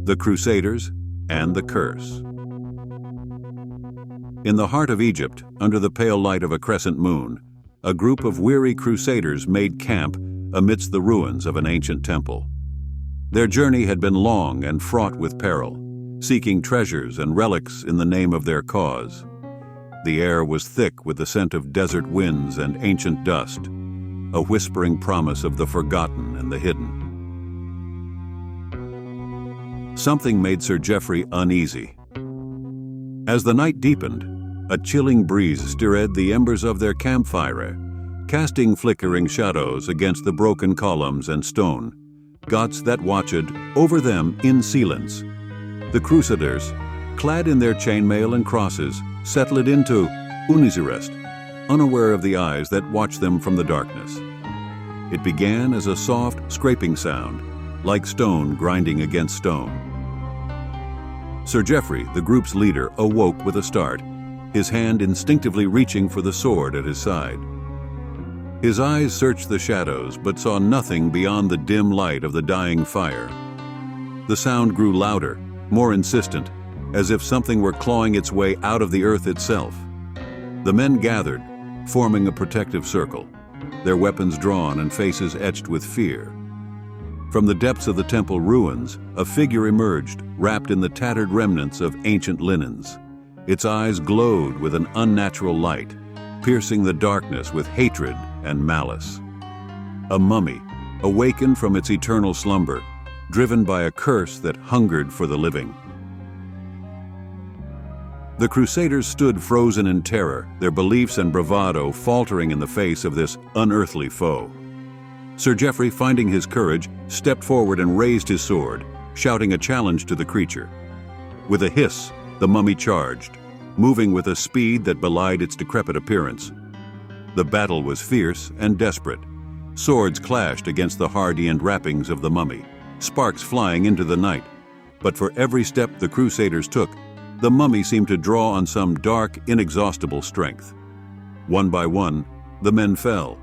The Crusaders and the Curse. In the heart of Egypt, under the pale light of a crescent moon, a group of weary crusaders made camp amidst the ruins of an ancient temple. Their journey had been long and fraught with peril, seeking treasures and relics in the name of their cause. The air was thick with the scent of desert winds and ancient dust, a whispering promise of the forgotten and the hidden. Something made Sir Geoffrey uneasy. As the night deepened, a chilling breeze stirred the embers of their campfire, casting flickering shadows against the broken columns and stone, gods that watched over them in silence. The Crusaders, clad in their chainmail and crosses, settled into Unizirest, unaware of the eyes that watched them from the darkness. It began as a soft, scraping sound, like stone grinding against stone. Sir Geoffrey, the group's leader, awoke with a start, his hand instinctively reaching for the sword at his side. His eyes searched the shadows, but saw nothing beyond the dim light of the dying fire. The sound grew louder, more insistent, as if something were clawing its way out of the earth itself. The men gathered, forming a protective circle, their weapons drawn and faces etched with fear. From the depths of the temple ruins, a figure emerged, wrapped in the tattered remnants of ancient linens. Its eyes glowed with an unnatural light, piercing the darkness with hatred and malice. A mummy, awakened from its eternal slumber, driven by a curse that hungered for the living. The Crusaders stood frozen in terror, their beliefs and bravado faltering in the face of this unearthly foe. Sir Geoffrey, finding his courage, stepped forward and raised his sword, shouting a challenge to the creature. With a hiss, the mummy charged, moving with a speed that belied its decrepit appearance. The battle was fierce and desperate. Swords clashed against the hardened wrappings of the mummy, sparks flying into the night. But for every step the Crusaders took, the mummy seemed to draw on some dark, inexhaustible strength. One by one, the men fell,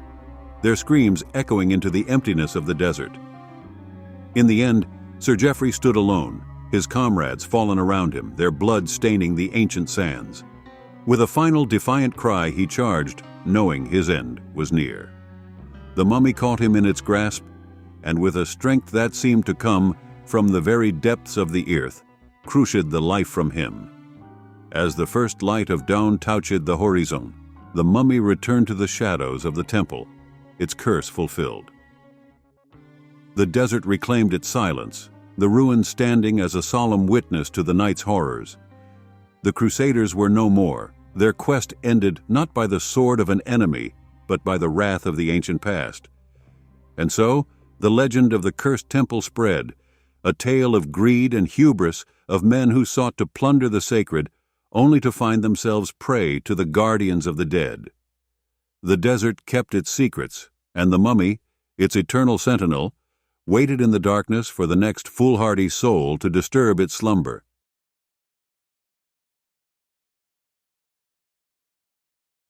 their screams echoing into the emptiness of the desert. In the end, Sir Geoffrey stood alone, his comrades fallen around him, their blood staining the ancient sands. With a final defiant cry, he charged, knowing his end was near. The mummy caught him in its grasp, and with a strength that seemed to come from the very depths of the earth, crushed the life from him. As the first light of dawn touched the horizon, the mummy returned to the shadows of the temple, its curse fulfilled. The desert reclaimed its silence, the ruins standing as a solemn witness to the night's horrors. The Crusaders were no more, their quest ended not by the sword of an enemy, but by the wrath of the ancient past. And so, the legend of the cursed temple spread, a tale of greed and hubris of men who sought to plunder the sacred, only to find themselves prey to the guardians of the dead. The desert kept its secrets, and the mummy, its eternal sentinel, waited in the darkness for the next foolhardy soul to disturb its slumber.